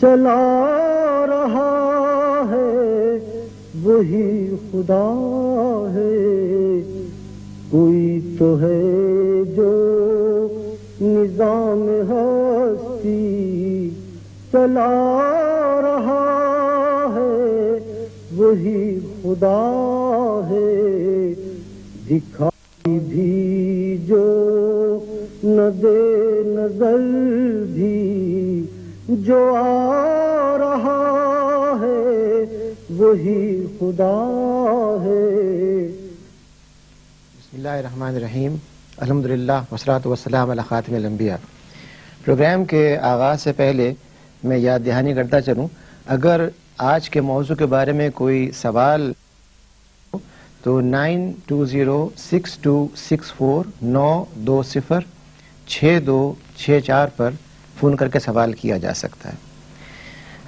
چلا رہا ہے وہی خدا ہے، کوئی تو ہے جو نظام ہستی چلا رہا ہے وہی خدا ہے، دکھائی بھی جو نہ دے نظر بھی جو آ رہا ہے وہی خدا ہے۔ بسم اللہ الرحمن الرحیم، الحمدللہ والصلاۃ والسلام علی خاتم الانبیاء۔ پروگرام کے آغاز سے پہلے میں یاد دہانی کرتا چلوں، اگر آج کے موضوع کے بارے میں کوئی سوال تو 92646264 پر فون کر کے سوال کیا جا سکتا ہے۔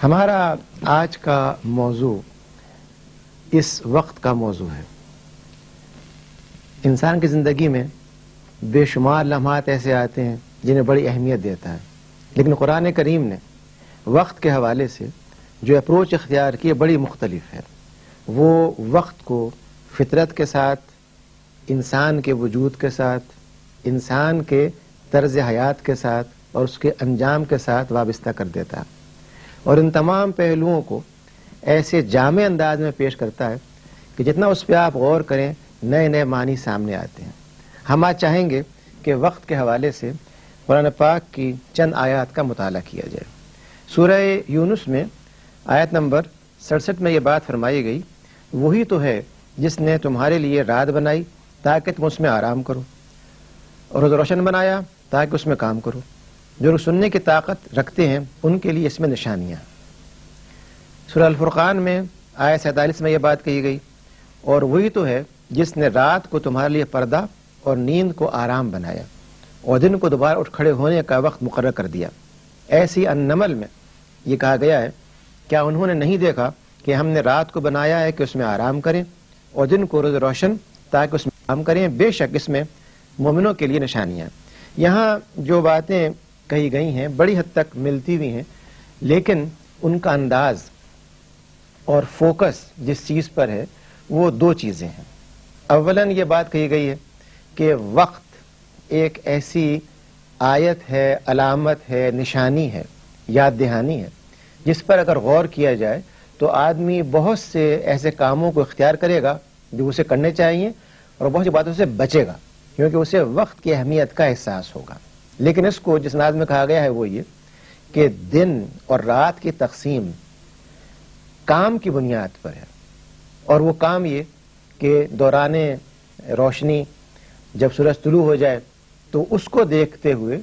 ہمارا آج کا موضوع اس وقت کا موضوع ہے۔ انسان کی زندگی میں بے شمار لمحات ایسے آتے ہیں جنہیں بڑی اہمیت دیتا ہے، لیکن قرآن کریم نے وقت کے حوالے سے جو اپروچ اختیار کی بڑی مختلف ہے۔ وہ وقت کو فطرت کے ساتھ، انسان کے وجود کے ساتھ، انسان کے طرز حیات کے ساتھ اور اس کے انجام کے ساتھ وابستہ کر دیتا ہے، اور ان تمام پہلوؤں کو ایسے جامع انداز میں پیش کرتا ہے کہ جتنا اس پہ آپ غور کریں نئے نئے معنی سامنے آتے ہیں۔ ہم آج چاہیں گے کہ وقت کے حوالے سے قرآن پاک کی چند آیات کا مطالعہ کیا جائے۔ سورہ یونس میں آیت نمبر 67 میں یہ بات فرمائی گئی، وہی تو ہے جس نے تمہارے لیے رات بنائی تاکہ تم اس میں آرام کرو، اور روز روشن بنایا تاکہ اس میں کام کرو۔ جو لوگ سننے کی طاقت رکھتے ہیں ان کے لیے اس میں نشانیاں۔ سورہ الفرقان میں آیت 47 میں یہ بات کہی گئی، اور وہی تو ہے جس نے رات کو تمہارے لیے پردہ اور نیند کو آرام بنایا اور دن کو دوبارہ اٹھ کھڑے ہونے کا وقت مقرر کر دیا۔ ایسی النمل میں یہ کہا گیا ہے، کیا انہوں نے نہیں دیکھا کہ ہم نے رات کو بنایا ہے کہ اس میں آرام کریں اور دن کو روز روشن تاکہ اس میں کام کریں، بے شک اس میں مومنوں کے لیے نشانیاں۔ یہاں جو باتیں کہی گئی ہیں بڑی حد تک ملتی ہوئی ہیں، لیکن ان کا انداز اور فوکس جس چیز پر ہے وہ دو چیزیں ہیں۔ اولاً یہ بات کہی گئی ہے کہ وقت ایک ایسی آیت ہے، علامت ہے، نشانی ہے، یاد دہانی ہے، جس پر اگر غور کیا جائے تو آدمی بہت سے ایسے کاموں کو اختیار کرے گا جو اسے کرنے چاہیے، اور بہت سی باتوں سے بچے گا کیونکہ اسے وقت کی اہمیت کا احساس ہوگا۔ لیکن اس کو جس انداز میں کہا گیا ہے وہ یہ کہ دن اور رات کی تقسیم کام کی بنیاد پر ہے، اور وہ کام یہ کہ دوران روشنی جب سورج طلوع ہو جائے تو اس کو دیکھتے ہوئے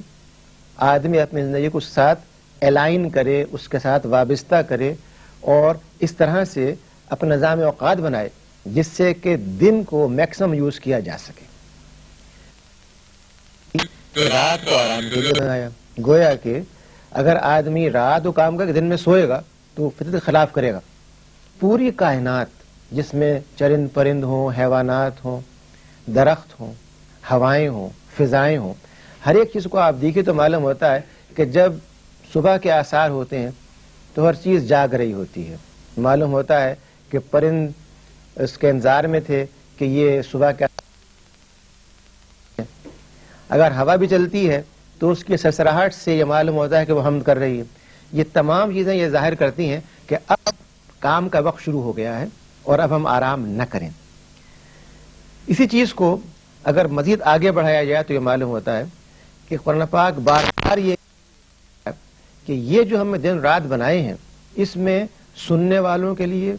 آدمی اپنی زندگی کو اس کے ساتھ الائن کرے، اس کے ساتھ وابستہ کرے، اور اس طرح سے اپنا نظام اوقات بنائے جس سے کہ دن کو میکسیمم یوز کیا جا سکے۔ رات کو آرام کے لیے بنایا، گویا کہ اگر آدمی رات کو کام کر کے دن میں سوئے گا تو فطرت کے خلاف کرے گا۔ پوری کائنات جس میں چرند پرند ہوں، حیوانات ہوں، درخت ہوں، ہوائیں ہوں، فضائیں ہوں، ہر ایک چیز کو آپ دیکھیں تو معلوم ہوتا ہے کہ جب صبح کے آثار ہوتے ہیں تو ہر چیز جاگ رہی ہوتی ہے۔ معلوم ہوتا ہے کہ پرند اس کے انتظار میں تھے کہ یہ صبح کے اگر ہوا بھی چلتی ہے تو اس کی سرسراہٹ سے یہ معلوم ہوتا ہے کہ وہ حمد کر رہی ہے۔ یہ تمام چیزیں یہ ظاہر کرتی ہیں کہ اب کام کا وقت شروع ہو گیا ہے اور اب ہم آرام نہ کریں۔ اسی چیز کو اگر مزید آگے بڑھایا جائے تو یہ معلوم ہوتا ہے کہ قرآن پاک بار بار یہ کہ یہ جو ہم نے دن رات بنائے ہیں اس میں سننے والوں کے لیے،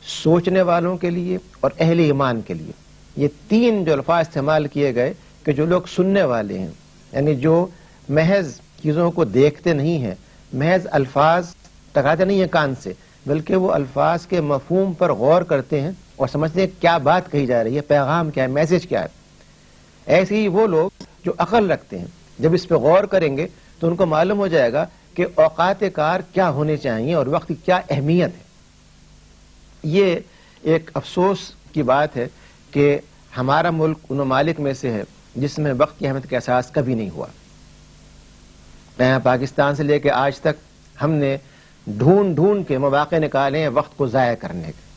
سوچنے والوں کے لیے اور اہل ایمان کے لیے، یہ تین جو الفاظ استعمال کیے گئے کہ جو لوگ سننے والے ہیں، یعنی جو محض چیزوں کو دیکھتے نہیں ہیں، محض الفاظ ٹکراتے نہیں ہیں کان سے، بلکہ وہ الفاظ کے مفہوم پر غور کرتے ہیں اور سمجھتے ہیں کیا بات کہی جا رہی ہے، پیغام کیا ہے، میسج کیا ہے۔ ایسے ہی وہ لوگ جو عقل رکھتے ہیں جب اس پہ غور کریں گے تو ان کو معلوم ہو جائے گا کہ اوقات کار کیا ہونے چاہیے اور وقت کی کیا اہمیت ہے۔ یہ ایک افسوس کی بات ہے کہ ہمارا ملک ان ممالک میں سے ہے جس میں وقت کی اہمیت کا احساس کبھی نہیں ہوا۔ پاکستان سے لے کے آج تک ہم نے ڈھونڈ ڈھونڈ کے مواقع نکالے ہیں وقت کو ضائع کرنے کے.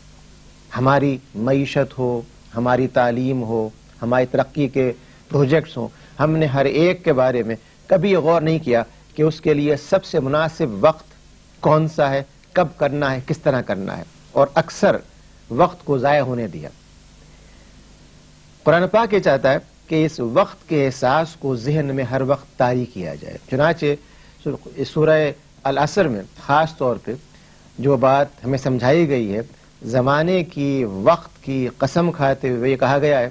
ہماری معیشت ہو, ہماری تعلیم ہو, ہماری ترقی کے پروجیکٹس ہوں, ہم نے ہر ایک کے بارے میں کبھی غور نہیں کیا کہ اس کے لیے سب سے مناسب وقت کون سا ہے, کب کرنا ہے, کس طرح کرنا ہے, اور اکثر وقت کو ضائع ہونے دیا. قرآن پاک یہ چاہتا ہے کہ اس وقت کے احساس کو ذہن میں ہر وقت طاری کیا جائے. چنانچہ سورہ العصر میں خاص طور پہ جو بات ہمیں سمجھائی گئی ہے, زمانے کی, وقت کی قسم کھاتے ہوئے یہ کہا گیا ہے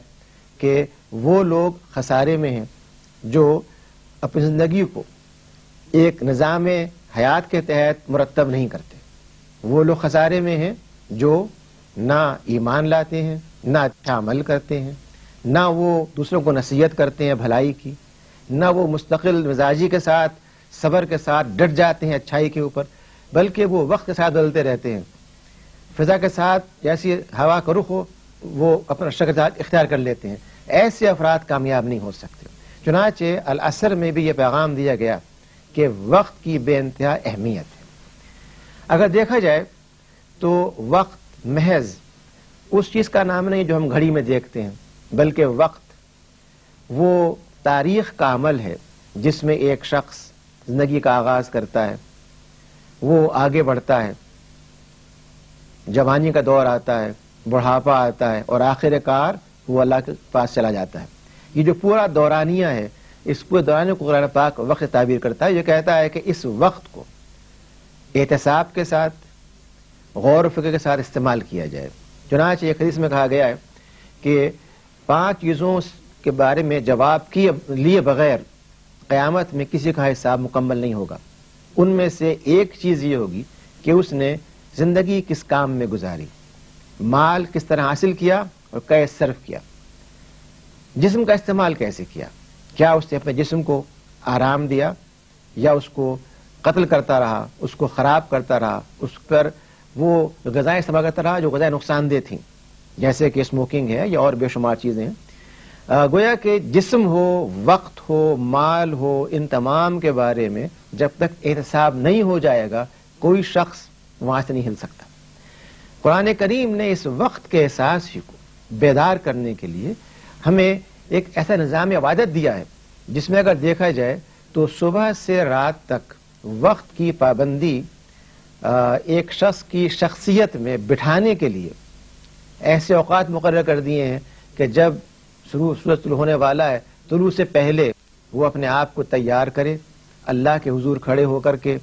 کہ وہ لوگ خسارے میں ہیں جو اپنی زندگی کو ایک نظام حیات کے تحت مرتب نہیں کرتے. وہ لوگ خسارے میں ہیں جو نہ ایمان لاتے ہیں, نہ اچھا عمل کرتے ہیں, نہ وہ دوسروں کو نصیحت کرتے ہیں بھلائی کی, نہ وہ مستقل مزاجی کے ساتھ, صبر کے ساتھ ڈٹ جاتے ہیں اچھائی کے اوپر, بلکہ وہ وقت کے ساتھ بدلتے رہتے ہیں. فضا کے ساتھ جیسی ہوا کا رخ ہو وہ اپنا شکل اختیار کر لیتے ہیں. ایسے افراد کامیاب نہیں ہو سکتے. چنانچہ العصر میں بھی یہ پیغام دیا گیا کہ وقت کی بے انتہا اہمیت ہے. اگر دیکھا جائے تو وقت محض اس چیز کا نام نہیں جو ہم گھڑی میں دیکھتے ہیں, بلکہ وقت وہ تاریخ کا عمل ہے جس میں ایک شخص زندگی کا آغاز کرتا ہے, وہ آگے بڑھتا ہے, جوانی کا دور آتا ہے, بڑھاپا آتا ہے, اور آخر کار وہ اللہ کے پاس چلا جاتا ہے. یہ جو پورا دورانیہ ہے, اس پورے دورانیہ کو قرآن پاک وقت تعبیر کرتا ہے. یہ کہتا ہے کہ اس وقت کو احتساب کے ساتھ, غور و فکر کے ساتھ استعمال کیا جائے. چنانچہ ایک حدیث میں کہا گیا ہے کہ 5 چیزوں کے بارے میں جواب لیے بغیر قیامت میں کسی کا حساب مکمل نہیں ہوگا. ان میں سے ایک چیز یہ ہوگی کہ اس نے زندگی کس کام میں گزاری, مال کس طرح حاصل کیا اور کیسے صرف کیا, جسم کا استعمال کیسے کیا, کیا اس نے اپنے جسم کو آرام دیا یا اس کو قتل کرتا رہا, اس کو خراب کرتا رہا, اس پر وہ غذائیں استعمال کرتا رہا جو غذائیں نقصان دہ تھیں, جیسے کہ اسموکنگ ہے یا اور بے شمار چیزیں ہیں. گویا کہ جسم ہو, وقت ہو, مال ہو, ان تمام کے بارے میں جب تک احتساب نہیں ہو جائے گا کوئی شخص وہاں سے نہیں ہل سکتا. قرآن کریم نے اس وقت کے احساس ہی کو بیدار کرنے کے لیے ہمیں ایک ایسا نظام عبادت دیا ہے جس میں اگر دیکھا جائے تو صبح سے رات تک وقت کی پابندی ایک شخص کی شخصیت میں بٹھانے کے لیے ایسے اوقات مقرر کر دیے ہیں کہ جب سورج طلوع ہونے والا ہے, طلوع سے پہلے وہ اپنے آپ کو تیار کرے, اللہ کے حضور کھڑے ہو کر کے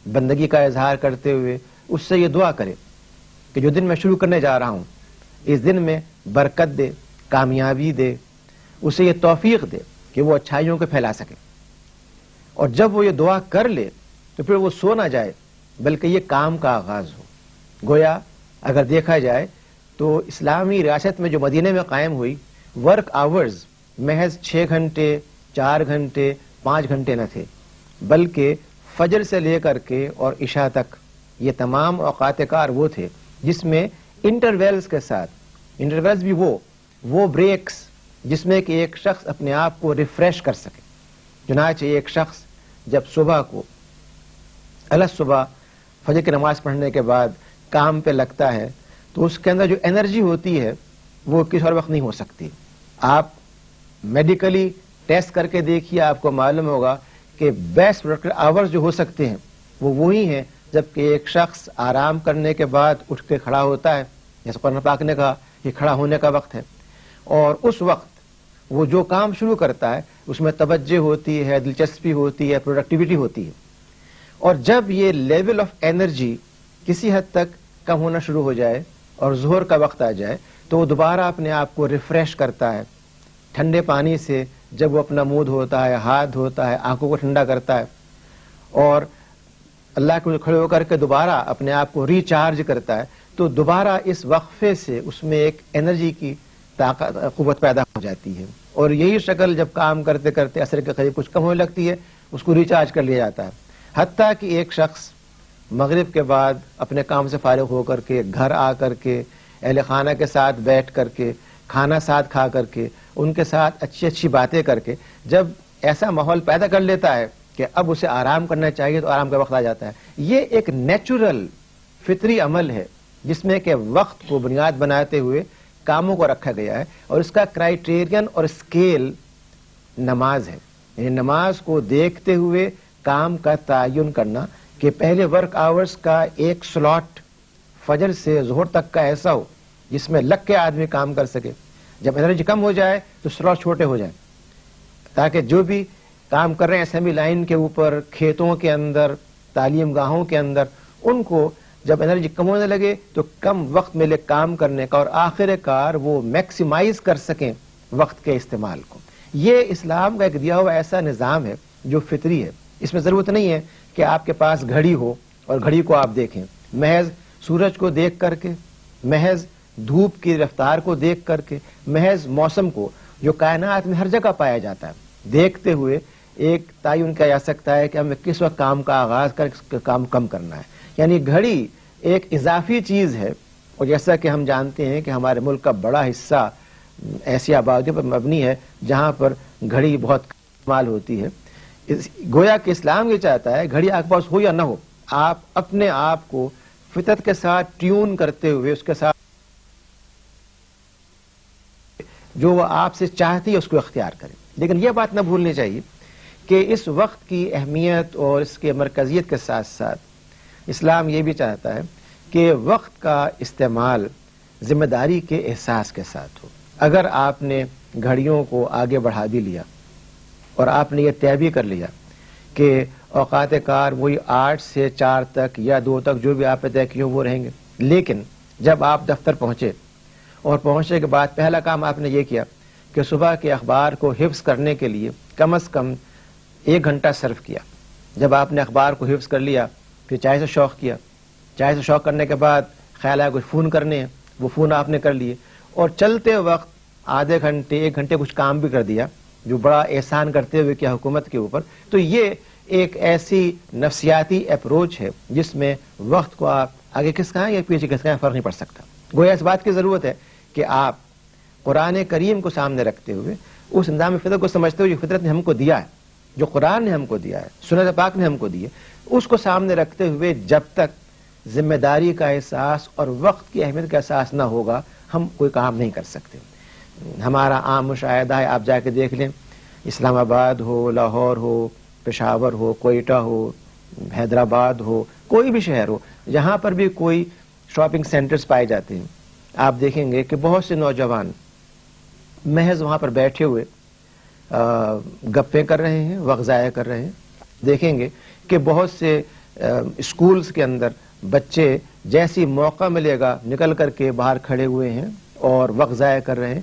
بندگی کا اظہار کرتے ہوئے اس سے یہ دعا کرے کہ جو دن میں شروع کرنے جا رہا ہوں اس دن میں برکت دے, کامیابی دے, اسے یہ توفیق دے کہ وہ اچھائیوں کو پھیلا سکے. اور جب وہ یہ دعا کر لے تو پھر وہ سو نہ جائے بلکہ یہ کام کا آغاز ہو. گویا اگر دیکھا جائے تو اسلامی ریاست میں جو مدینے میں قائم ہوئی, ورک آورز محض 6 گھنٹے, 4 گھنٹے, 5 گھنٹے نہ تھے, بلکہ فجر سے لے کر کے اور عشاء تک یہ تمام اوقات کار وہ تھے جس میں انٹرویلز کے ساتھ, انٹرویلز بھی وہ بریکس جس میں کہ ایک شخص اپنے آپ کو ریفریش کر سکے. چنانچہ ایک شخص جب صبح کو صبح فجر کی نماز پڑھنے کے بعد کام پہ لگتا ہے تو اس کے اندر جو انرجی ہوتی ہے وہ کسی اور وقت نہیں ہو سکتی. آپ میڈیکلی ٹیسٹ کر کے دیکھیے, آپ کو معلوم ہوگا کہ بیسٹ پروڈکٹیو آورز جو ہو سکتے ہیں وہ وہی ہیں جبکہ ایک شخص آرام کرنے کے بعد اٹھ کے کھڑا ہوتا ہے, جیسے قرآن پاک نے کہا یہ کھڑا ہونے کا وقت ہے, اور اس وقت وہ جو کام شروع کرتا ہے اس میں توجہ ہوتی ہے, دلچسپی ہوتی ہے, پروڈکٹیوٹی ہوتی ہے. اور جب یہ لیول آف انرجی کسی حد تک کم ہونا شروع ہو جائے اور ظہر کا وقت آ جائے تو وہ دوبارہ اپنے آپ کو ریفریش کرتا ہے. ٹھنڈے پانی سے جب وہ اپنا منہ دھوتا ہے, ہاتھ دھوتا ہے, آنکھوں کو ٹھنڈا کرتا ہے اور اللہ کے کھڑے ہو کر کے دوبارہ اپنے آپ کو ریچارج کرتا ہے تو دوبارہ اس وقفے سے اس میں ایک انرجی کی طاقت, قوت پیدا ہو جاتی ہے. اور یہی شکل جب کام کرتے کرتے عصر کے قریب کچھ کم ہونے لگتی ہے, اس کو ریچارج کر لیا جاتا ہے. حتیٰ کہ ایک شخص مغرب کے بعد اپنے کام سے فارغ ہو کر کے گھر آ کر کے اہل خانہ کے ساتھ بیٹھ کر کے کھانا ساتھ کھا کر کے ان کے ساتھ اچھی اچھی باتیں کر کے جب ایسا ماحول پیدا کر لیتا ہے کہ اب اسے آرام کرنا چاہیے تو آرام کا وقت آ جاتا ہے. یہ ایک نیچرل فطری عمل ہے جس میں کہ وقت کو بنیاد بناتے ہوئے کاموں کو رکھا گیا ہے, اور اس کا کرائیٹیرین اور اسکیل نماز ہے. یعنی نماز کو دیکھتے ہوئے کام کا تعین کرنا کہ پہلے ورک آورز کا ایک سلاٹ فجر سے ظہر تک کا ایسا ہو جس میں لگ کے آدمی کام کر سکے. جب انرجی کم ہو جائے تو سلاٹ چھوٹے ہو جائیں, تاکہ جو بھی کام کر رہے ہیں اسمبلی لائن کے اوپر, کھیتوں کے اندر, تعلیم گاہوں کے اندر, ان کو جب انرجی کم ہونے لگے تو کم وقت ملے کام کرنے کا, اور آخر کار وہ میکسیمائز کر سکیں وقت کے استعمال کو. یہ اسلام کا ایک دیا ہوا ایسا نظام ہے جو فطری ہے. اس میں ضرورت نہیں ہے کہ آپ کے پاس گھڑی ہو اور گھڑی کو آپ دیکھیں. محض سورج کو دیکھ کر کے, محض دھوپ کی رفتار کو دیکھ کر کے, محض موسم کو جو کائنات میں ہر جگہ پایا جاتا ہے دیکھتے ہوئے ایک تعین کیا جا سکتا ہے کہ ہمیں کس وقت کام کا آغاز کر کام کم کرنا ہے. یعنی گھڑی ایک اضافی چیز ہے, اور جیسا کہ ہم جانتے ہیں کہ ہمارے ملک کا بڑا حصہ ایسی آبادیوں پر مبنی ہے جہاں پر گھڑی بہت استعمال ہوتی ہے. گویا کہ اسلام یہ چاہتا ہے گھڑی آپ کے پاس ہو یا نہ ہو, آپ اپنے آپ کو فطرت کے ساتھ ٹیون کرتے ہوئے اس کے ساتھ جو وہ آپ سے چاہتی ہے اس کو اختیار کریں. لیکن یہ بات نہ بھولنی چاہیے کہ اس وقت کی اہمیت اور اس کے مرکزیت کے ساتھ ساتھ اسلام یہ بھی چاہتا ہے کہ وقت کا استعمال ذمہ داری کے احساس کے ساتھ ہو. اگر آپ نے گھڑیوں کو آگے بڑھا بھی لیا اور آپ نے یہ طے بھی کر لیا کہ اوقات کار وہی 8 سے 4 تک یا 2 تک جو بھی آپ نے طے کیے وہ رہیں گے, لیکن جب آپ دفتر پہنچے اور پہنچنے کے بعد پہلا کام آپ نے یہ کیا کہ صبح کے اخبار کو حفظ کرنے کے لیے کم از کم 1 گھنٹہ صرف کیا. جب آپ نے اخبار کو حفظ کر لیا پھر چائے سے شوق کیا, چائے سے شوق کرنے کے بعد خیال آیا کچھ فون کرنے ہیں, وہ فون آپ نے کر لیے, اور چلتے وقت آدھے گھنٹے 1 گھنٹے کچھ کام بھی کر دیا جو بڑا احسان کرتے ہوئے کیا حکومت کے اوپر. تو یہ ایک ایسی نفسیاتی اپروچ ہے جس میں وقت کو آپ آگے کس کا ہے یا پیچھے کس کا ہے فرق نہیں پڑ سکتا. گویا اس بات کی ضرورت ہے کہ آپ قرآن کریم کو سامنے رکھتے ہوئے اس نظام فطرت کو سمجھتے ہوئے جو فطرت نے ہم کو دیا ہے, جو قرآن نے ہم کو دیا ہے, سنت پاک نے ہم کو دی ہے, اس کو سامنے رکھتے ہوئے جب تک ذمہ داری کا احساس اور وقت کی اہمیت کا احساس نہ ہوگا ہم کوئی کام نہیں کر سکتے. ہمارا عام مشاہدہ ہے, آپ جا کے دیکھ لیں, اسلام آباد ہو, لاہور ہو, پشاور ہو, کوئٹہ ہو, حیدرآباد ہو, کوئی بھی شہر ہو, جہاں پر بھی کوئی شاپنگ سینٹرز پائے جاتے ہیں, آپ دیکھیں گے کہ بہت سے نوجوان محض وہاں پر بیٹھے ہوئے گپیں کر رہے ہیں, وقت ضائع کر رہے ہیں. دیکھیں گے کہ بہت سے اسکولز کے اندر بچے جیسی موقع ملے گا نکل کر کے باہر کھڑے ہوئے ہیں اور وقت ضائع کر رہے ہیں.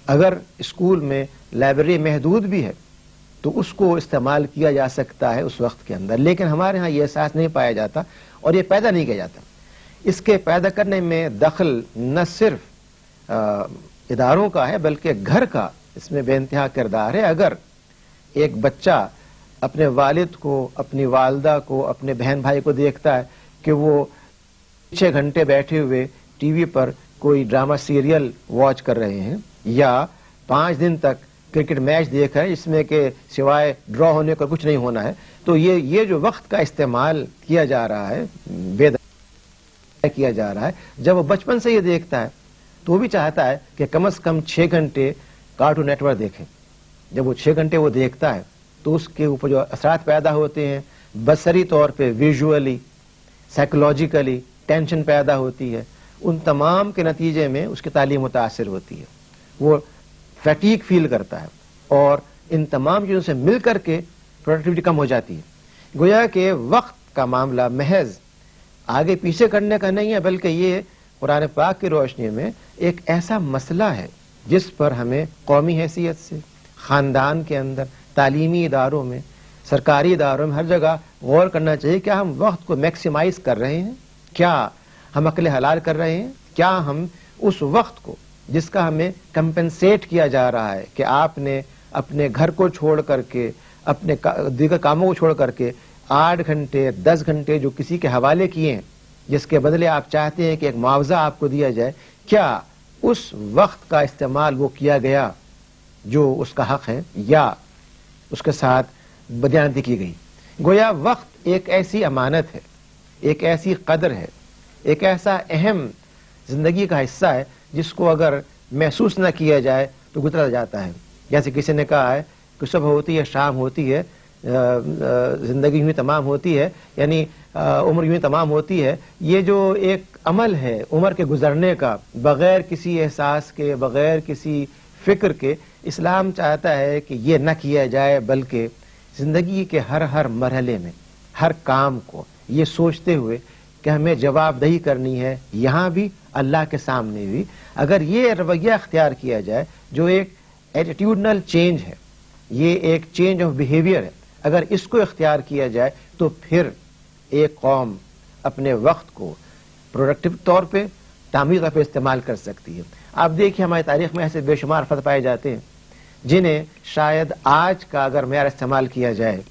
اگر اسکول میں لائبریری محدود بھی ہے تو اس کو استعمال کیا جا سکتا ہے اس وقت کے اندر, لیکن ہمارے ہاں یہ احساس نہیں پایا جاتا اور یہ پیدا نہیں کیا جاتا. اس کے پیدا کرنے میں دخل نہ صرف اداروں کا ہے بلکہ گھر کا اس میں بے انتہا کردار ہے. اگر ایک بچہ اپنے والد کو, اپنی والدہ کو, اپنے بہن بھائی کو دیکھتا ہے کہ وہ 6 گھنٹے بیٹھے ہوئے ٹی وی پر کوئی ڈرامہ سیریل واچ کر رہے ہیں یا 5 دن تک کرکٹ میچ دیکھ رہے ہیں جس میں کہ سوائے ڈرا ہونے کا کچھ نہیں ہونا ہے, تو یہ جو وقت کا استعمال کیا جا رہا ہے, بے کیا جا رہا ہے, جب وہ بچپن سے یہ دیکھتا ہے تو وہ بھی چاہتا ہے کہ کم از کم 6 گھنٹے کارٹون نیٹ ورک دیکھیں. جب وہ 6 گھنٹے وہ دیکھتا ہے تو اس کے اوپر جو اثرات پیدا ہوتے ہیں بصری طور پہ, ویژولی, سائیکولوجیکلی ٹینشن پیدا ہوتی ہے, ان تمام کے نتیجے میں اس کی تعلیم متاثر ہوتی ہے, وہ فیٹیگ فیل کرتا ہے اور ان تمام چیزوں سے مل کر کے پروڈکٹیوٹی کم ہو جاتی ہے. گویا کہ وقت کا معاملہ محض آگے پیچھے کرنے کا نہیں ہے بلکہ یہ قرآن پاک کی روشنی میں ایک ایسا مسئلہ ہے جس پر ہمیں قومی حیثیت سے, خاندان کے اندر, تعلیمی اداروں میں, سرکاری اداروں میں, ہر جگہ غور کرنا چاہیے. کیا ہم وقت کو میکسیمائز کر رہے ہیں؟ کیا ہم عقل حلال کر رہے ہیں؟ کیا ہم اس وقت کو جس کا ہمیں کمپنسیٹ کیا جا رہا ہے کہ آپ نے اپنے گھر کو چھوڑ کر کے, اپنے دیگر کاموں کو چھوڑ کر کے 8 گھنٹے 10 گھنٹے جو کسی کے حوالے کیے ہیں جس کے بدلے آپ چاہتے ہیں کہ ایک معاوضہ آپ کو دیا جائے, کیا اس وقت کا استعمال وہ کیا گیا جو اس کا حق ہے یا اس کے ساتھ بدیانتی کی گئی؟ گویا وقت ایک ایسی امانت ہے، ایک ایسی قدر ہے، ایک ایسا اہم زندگی کا حصہ ہے جس کو اگر محسوس نہ کیا جائے تو گزرا جاتا ہے. جیسے کسی نے کہا ہے کہ صبح ہوتی ہے، شام ہوتی ہے، زندگی یوں ہی تمام ہوتی ہے، یعنی عمر یوں ہی تمام ہوتی ہے. یہ جو ایک عمل ہے عمر کے گزرنے کا، بغیر کسی احساس کے، بغیر کسی فکر کے، اسلام چاہتا ہے کہ یہ نہ کیا جائے، بلکہ زندگی کے ہر مرحلے میں، ہر کام کو یہ سوچتے ہوئے کہ ہمیں جواب دہی کرنی ہے، یہاں بھی اللہ کے سامنے بھی. اگر یہ رویہ اختیار کیا جائے جو ایک ایٹیٹیوڈنل چینج ہے، یہ ایک چینج آف بیہیویئر ہے، اگر اس کو اختیار کیا جائے تو پھر ایک قوم اپنے وقت کو پروڈکٹیو طور پہ، تعمیری طور پہ استعمال کر سکتی ہے. آپ دیکھیے ہماری تاریخ میں ایسے بے شمار افراد پائے جاتے ہیں جنہیں شاید آج کا اگر معیار استعمال کیا جائے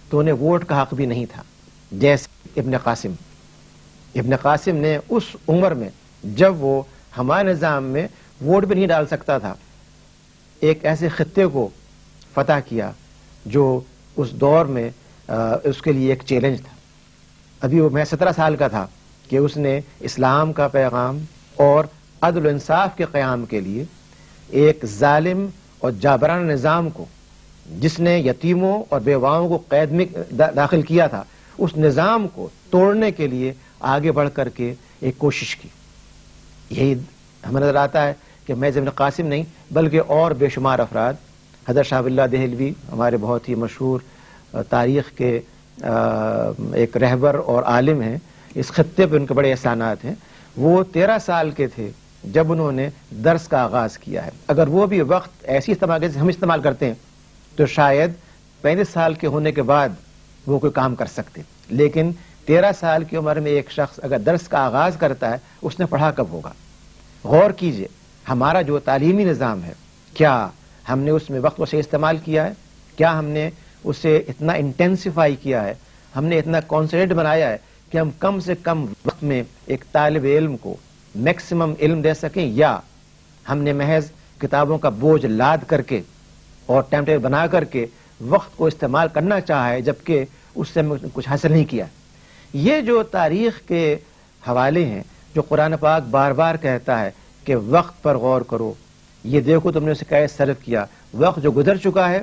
تو انہیں ووٹ کا حق بھی نہیں تھا. جیسے ابن قاسم نے اس عمر میں، جب وہ ہمارے نظام میں ووٹ بھی نہیں ڈال سکتا تھا، ایک ایسے خطے کو فتح کیا جو اس دور میں اس کے لیے ایک چیلنج تھا. ابھی وہ میں 17 سال کا تھا کہ اس نے اسلام کا پیغام اور عدل و انصاف کے قیام کے لیے ایک ظالم اور جابرانہ نظام کو، جس نے یتیموں اور بیواؤں کو قید میں داخل کیا تھا، اس نظام کو توڑنے کے لیے آگے بڑھ کر کے ایک کوشش کی. یہی ہمیں نظر آتا ہے کہ محض ابن قاسم نہیں بلکہ اور بے شمار افراد، حضرت شاہ ولی اللہ دہلوی ہمارے بہت ہی مشہور تاریخ کے ایک رہبر اور عالم ہیں، اس خطے پہ ان کے بڑے احسانات ہیں. وہ 13 سال کے تھے جب انہوں نے درس کا آغاز کیا ہے. اگر وہ بھی وقت ایسی استعمال جیسے ہم استعمال کرتے ہیں تو شاید 35 سال کے ہونے کے بعد وہ کوئی کام کر سکتے، لیکن 13 سال کی عمر میں ایک شخص اگر درس کا آغاز کرتا ہے، اس نے پڑھا کب ہوگا؟ غور کیجئے ہمارا جو تعلیمی نظام ہے، کیا ہم نے اس میں وقت کو صحیح استعمال کیا ہے؟ کیا ہم نے اسے اتنا انٹینسیفائی کیا ہے، ہم نے اتنا کانسنٹریٹ بنایا ہے کہ ہم کم سے کم وقت میں ایک طالب علم کو میکسیمم علم دے سکیں، یا ہم نے محض کتابوں کا بوجھ لاد کر کے اور ٹائم ٹیبل بنا کر کے وقت کو استعمال کرنا چاہا ہے جبکہ اس سے ہم کچھ حاصل نہیں کیا؟ یہ جو تاریخ کے حوالے ہیں، جو قرآن پاک بار بار کہتا ہے کہ وقت پر غور کرو، یہ دیکھو تم نے اسے کیسے صرف کیا، وقت جو گزر چکا ہے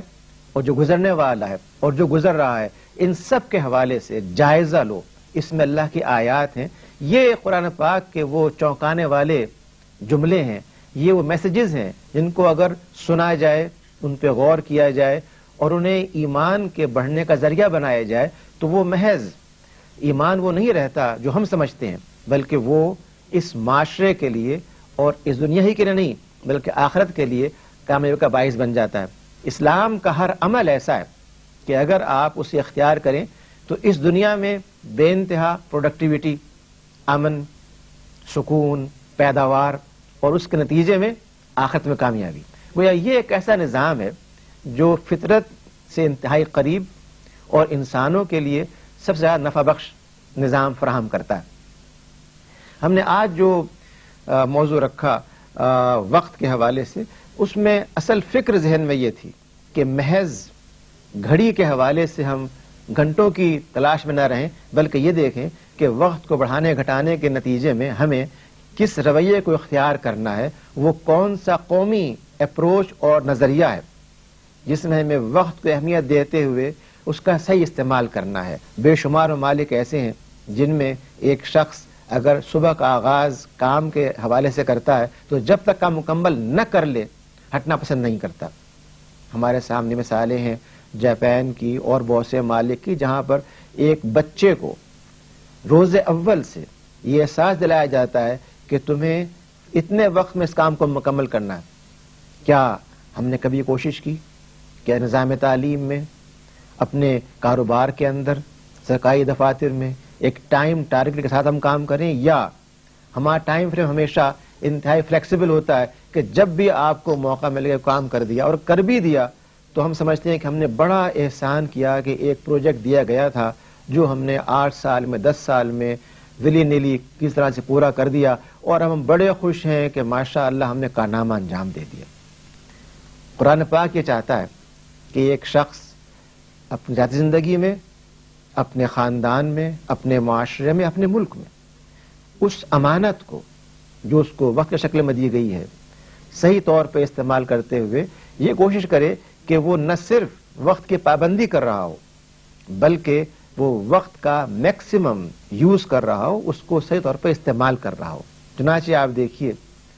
اور جو گزرنے والا ہے اور جو گزر رہا ہے، ان سب کے حوالے سے جائزہ لو. اس میں اللہ کی آیات ہیں، یہ قرآن پاک کے وہ چونکانے والے جملے ہیں، یہ وہ میسیجز ہیں جن کو اگر سنا جائے، ان پہ غور کیا جائے اور انہیں ایمان کے بڑھنے کا ذریعہ بنایا جائے تو وہ محض ایمان وہ نہیں رہتا جو ہم سمجھتے ہیں، بلکہ وہ اس معاشرے کے لیے اور اس دنیا ہی کے لیے نہیں بلکہ آخرت کے لیے کامیابی کا باعث بن جاتا ہے. اسلام کا ہر عمل ایسا ہے کہ اگر آپ اسے اختیار کریں تو اس دنیا میں بے انتہا پروڈکٹیوٹی، امن، سکون، پیداوار اور اس کے نتیجے میں آخرت میں کامیابی. گویا یہ ایک ایسا نظام ہے جو فطرت سے انتہائی قریب اور انسانوں کے لیے سب سے زیادہ نفع بخش نظام فراہم کرتا ہے. ہم نے آج جو موضوع رکھا وقت کے حوالے سے، اس میں اصل فکر ذہن میں یہ تھی کہ محض گھڑی کے حوالے سے ہم گھنٹوں کی تلاش میں نہ رہیں، بلکہ یہ دیکھیں کہ وقت کو بڑھانے گھٹانے کے نتیجے میں ہمیں کس رویے کو اختیار کرنا ہے، وہ کون سا قومی اپروچ اور نظریہ ہے جس میں ہمیں وقت کو اہمیت دیتے ہوئے اس کا صحیح استعمال کرنا ہے. بے شمار ممالک ایسے ہیں جن میں ایک شخص اگر صبح کا آغاز کام کے حوالے سے کرتا ہے تو جب تک کام مکمل نہ کر لے ہٹنا پسند نہیں کرتا. ہمارے سامنے مثالیں ہیں جاپان کی اور بہت سے ممالک کی، جہاں پر ایک بچے کو روز اول سے یہ احساس دلایا جاتا ہے کہ تمہیں اتنے وقت میں اس کام کو مکمل کرنا ہے. کیا ہم نے کبھی کوشش کی کہ نظام تعلیم میں، اپنے کاروبار کے اندر، سرکاری دفاتر میں ایک ٹائم ٹارگٹ کے ساتھ ہم کام کریں، یا ہمارا ٹائم فریم ہمیشہ انتہائی فلیکسیبل ہوتا ہے کہ جب بھی آپ کو موقع مل گیا کام کر دیا، اور کر بھی دیا تو ہم سمجھتے ہیں کہ ہم نے بڑا احسان کیا کہ ایک پروجیکٹ دیا گیا تھا جو ہم نے 8 سال میں 10 سال میں ولی نیلی کس طرح سے پورا کر دیا، اور ہم بڑے خوش ہیں کہ ماشاء اللہ ہم نے کارنامہ انجام دے دیا. قرآن پاک یہ چاہتا ہے کہ ایک شخص اپنی ذاتی زندگی میں اپنے خاندان میں، اپنے معاشرے میں، اپنے ملک میں اس امانت کو جو اس کو وقت کی شکل میں دی گئی ہے صحیح طور پہ استعمال کرتے ہوئے یہ کوشش کرے کہ وہ نہ صرف وقت کی پابندی کر رہا ہو بلکہ وہ وقت کا میکسیمم یوز کر رہا ہو، اس کو صحیح طور پہ استعمال کر رہا ہو۔ چنانچہ آپ دیکھیے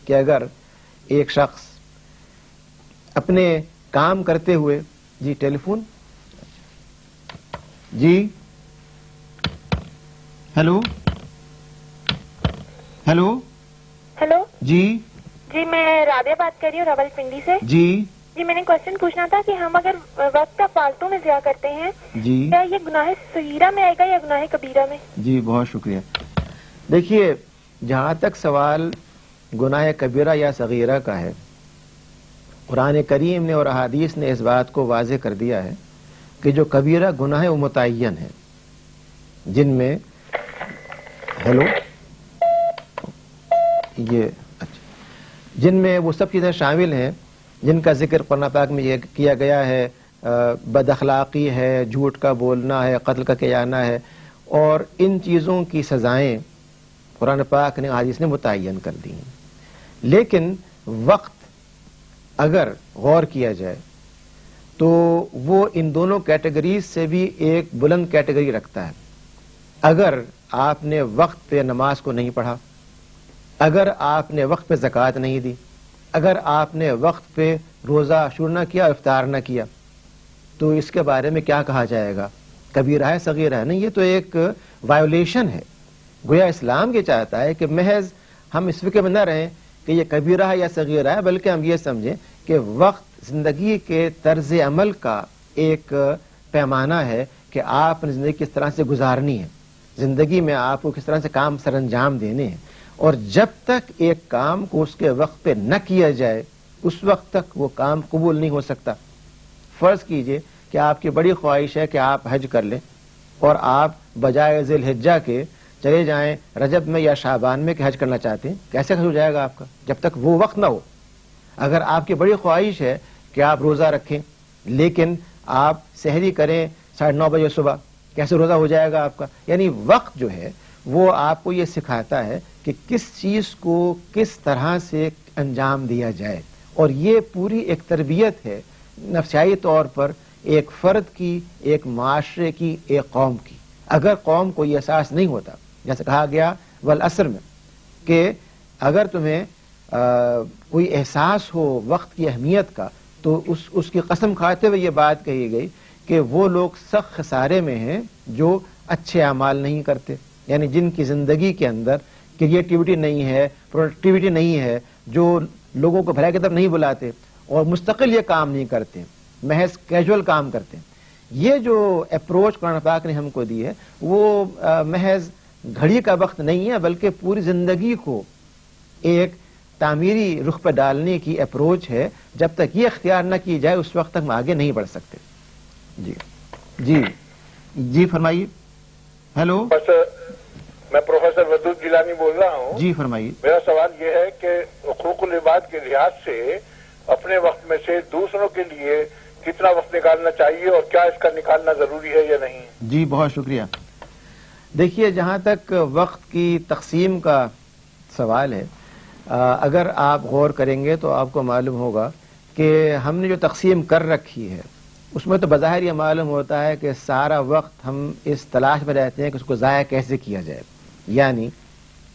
کہ اگر ایک شخص اپنے کام کرتے ہوئے جی ٹیلی فون جی ہیلو ہیلو ہیلو جی جی میں رابعہ بات کر رہی ہوں راول پنڈی سے۔ جی جی میں نے کوشچن پوچھنا تھا کہ ہم اگر وقت کا فالتو میں ضیاع کرتے ہیں جی کیا یہ گناہ صغیرہ میں آئے گا یا گناہ کبیرہ میں؟ جی بہت شکریہ۔ دیکھیے جہاں تک سوال گناہ کبیرہ یا صغیرہ کا ہے، قرآن کریم نے اور احادیث نے اس بات کو واضح کر دیا ہے کہ جو کبیرہ گناہ وہ متعین ہے، جن میں ہیلو یہ اچھا جن میں وہ سب چیزیں شامل ہیں جن کا ذکر قرآن پاک میں یہ کیا گیا ہے، بد اخلاقی ہے، جھوٹ کا بولنا ہے، قتل کا کیا جانا ہے، اور ان چیزوں کی سزائیں قرآن پاک نے حدیث نے متعین کر دی ہیں۔ لیکن وقت اگر غور کیا جائے تو وہ ان دونوں کیٹیگریز سے بھی ایک بلند کیٹیگری رکھتا ہے۔ اگر آپ نے وقت پہ نماز کو نہیں پڑھا، اگر آپ نے وقت پہ زکوٰۃ نہیں دی، اگر آپ نے وقت پہ روزہ شروع نہ کیا، افطار نہ کیا، تو اس کے بارے میں کیا کہا جائے گا؟ کبیرہ ہے، صغیرہ ہے؟ نہیں، یہ تو ایک وائیولیشن ہے۔ گویا اسلام یہ چاہتا ہے کہ محض ہم اس فکر میں نہ رہیں کہ یہ کبیرہ ہے یا صغیرہ ہے، بلکہ ہم یہ سمجھیں کہ وقت زندگی کے طرز عمل کا ایک پیمانہ ہے کہ آپ نے زندگی کس طرح سے گزارنی ہے، زندگی میں آپ کو کس طرح سے کام سر انجام دینے ہیں، اور جب تک ایک کام کو اس کے وقت پہ نہ کیا جائے اس وقت تک وہ کام قبول نہیں ہو سکتا۔ فرض کیجئے کہ آپ کی بڑی خواہش ہے کہ آپ حج کر لیں اور آپ بجائے ذی الحجہ کے چلے جائیں رجب میں یا شعبان میں کہ حج کرنا چاہتے ہیں، کیسے حج ہو جائے گا آپ کا جب تک وہ وقت نہ ہو؟ اگر آپ کی بڑی خواہش ہے کہ آپ روزہ رکھیں لیکن آپ سحری کریں 9:30 بجے صبح، کیسے روزہ ہو جائے گا آپ کا؟ یعنی وقت جو ہے وہ آپ کو یہ سکھاتا ہے کہ کس چیز کو کس طرح سے انجام دیا جائے، اور یہ پوری ایک تربیت ہے نفسیائی طور پر ایک فرد کی، ایک معاشرے کی، ایک قوم کی۔ اگر قوم کو یہ احساس نہیں ہوتا، جیسے کہا گیا والعصر میں کہ اگر تمہیں کوئی احساس ہو وقت کی اہمیت کا، تو اس کی قسم کھاتے ہوئے یہ بات کہی گئی کہ وہ لوگ سخت خسارے میں ہیں جو اچھے اعمال نہیں کرتے، یعنی جن کی زندگی کے اندر کریٹیوٹی نہیں ہے، پروڈکٹیوٹی نہیں ہے، جو لوگوں کو بھلائی کی طرف نہیں بلاتے اور مستقل یہ کام نہیں کرتے، محض کیجول کام کرتے ہیں۔ یہ جو اپروچ قرآن پاک نے ہم کو دی ہے وہ محض گھڑی کا وقت نہیں ہے، بلکہ پوری زندگی کو ایک تعمیری رخ پہ ڈالنے کی اپروچ ہے۔ جب تک یہ اختیار نہ کی جائے اس وقت تک ہم آگے نہیں بڑھ سکتے۔ جی جی جی فرمائیے۔ ہیلو، میں پروفیسر ودود گیلانی بول رہا ہوں۔ جی فرمائیے۔ میرا سوال یہ ہے کہ حقوق العباد کے لحاظ سے اپنے وقت میں سے دوسروں کے لیے کتنا وقت نکالنا چاہیے اور کیا اس کا نکالنا ضروری ہے یا نہیں؟ جی بہت شکریہ۔ دیکھیے جہاں تک وقت کی تقسیم کا سوال ہے، اگر آپ غور کریں گے تو آپ کو معلوم ہوگا کہ ہم نے جو تقسیم کر رکھی ہے اس میں تو بظاہر یہ معلوم ہوتا ہے کہ سارا وقت ہم اس تلاش میں رہتے ہیں کہ اس کو ضائع کیسے کیا جائے۔ یعنی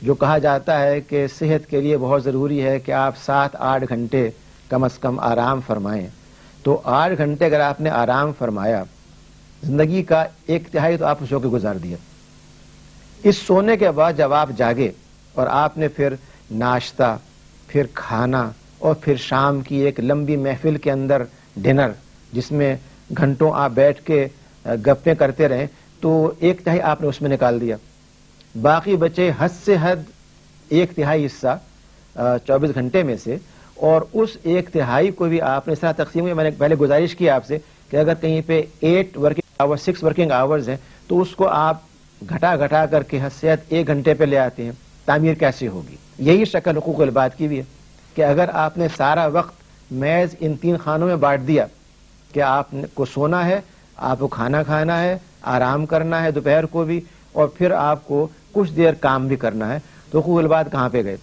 جو کہا جاتا ہے کہ صحت کے لیے بہت ضروری ہے کہ آپ 7-8 گھنٹے کم از کم آرام فرمائیں، تو 8 گھنٹے اگر آپ نے آرام فرمایا، زندگی کا 1/3 تو آپ نے سو کے گزار دیا۔ اس سونے کے بعد جب آپ جاگے اور آپ نے پھر ناشتہ، پھر کھانا، اور پھر شام کی ایک لمبی محفل کے اندر ڈنر جس میں گھنٹوں آپ بیٹھ کے گپیں کرتے رہیں، تو 1/3 آپ نے اس میں نکال دیا۔ باقی بچے حد سے حد 1/3 حصہ 24 گھنٹے میں سے، اور اس 1/3 کو بھی آپ نے اس طرح تقسیم کی۔ میں نے پہلے گزارش کی آپ سے کہ اگر کہیں پہ 6 ورکنگ آورز ہیں تو اس کو آپ گھٹا کر کے حد سے حد 1 گھنٹے پہ لے آتے ہیں، تعمیر کیسے ہوگی؟ یہی شکل حقوق العباد کی بھی ہے کہ اگر آپ نے سارا وقت محض ان 3 خانوں میں بانٹ دیا کہ آپ کو سونا ہے، آپ کو کھانا کھانا ہے، آرام کرنا ہے دوپہر کو بھی، اور پھر آپ کو کچھ دیر کام بھی کرنا ہے، تو حقوق العباد کہاں پہ گئے؟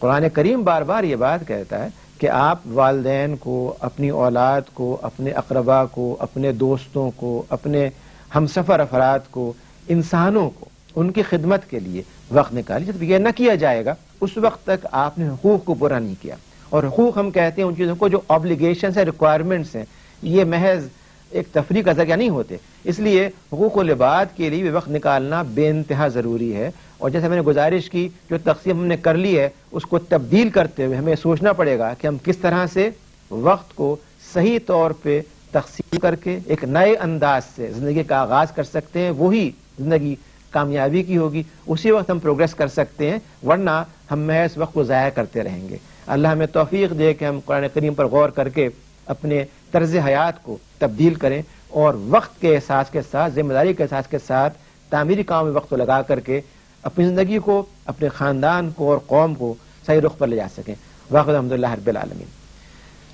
قرآن کریم بار بار یہ بات کہتا ہے کہ آپ والدین کو، اپنی اولاد کو، اپنے اقربا کو، اپنے دوستوں کو، اپنے ہمسفر افراد کو، انسانوں کو ان کی خدمت کے لیے وقت نکالیے. جب یہ نہ کیا جائے گا اس وقت تک آپ نے حقوق کو پورا نہیں کیا. اور حقوق ہم کہتے ہیں ان چیزوں کو جو آبلیگیشنز ہیں، ریکوائرمنٹس ہیں، یہ محض ایک تفریح کا ذریعہ نہیں ہوتے. اس لیے حقوق العباد کے لیے بھی وقت نکالنا بے انتہا ضروری ہے. اور جیسے میں نے گزارش کی، جو تقسیم ہم نے کر لی ہے اس کو تبدیل کرتے ہوئے ہمیں سوچنا پڑے گا کہ ہم کس طرح سے وقت کو صحیح طور پہ تقسیم کر کے ایک نئے انداز سے زندگی کا آغاز کر سکتے ہیں. وہی زندگی کامیابی کی ہوگی، اسی وقت ہم پروگریس کر سکتے ہیں، ورنہ ہم محض وقت کو ضائع کرتے رہیں گے. اللہ ہمیں توفیق دے کہ ہم قرآن کریم پر غور کر کے اپنے طرز حیات کو تبدیل کریں، اور وقت کے احساس کے ساتھ، ذمہ داری کے احساس کے ساتھ تعمیری کام میں وقت کو لگا کر کے اپنی زندگی کو، اپنے خاندان کو اور قوم کو صحیح رخ پر لے جا سکیں. واقعی الحمدللہ رب العالمین.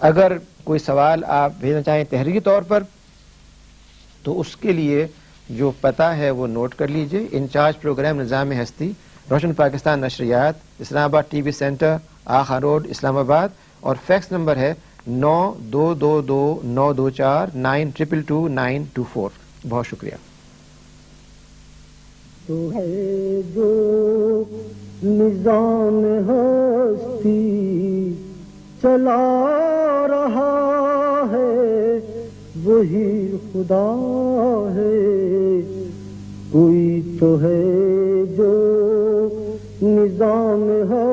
اگر کوئی سوال آپ بھیجنا چاہیں تحریری طور پر تو اس کے لیے جو پتہ ہے وہ نوٹ کر لیجئے. انچارج پروگرام نظام ہستی، روشن پاکستان نشریات، اسلام آباد ٹی وی سینٹر، آخا روڈ، اسلام آباد. اور فیکس نمبر ہے 92229249222924. بہت شکریہ. تو ہے جو نظام ہستی چلا رہا ہے وہی خدا ہے. کوئی تو ہے جو نظام ہے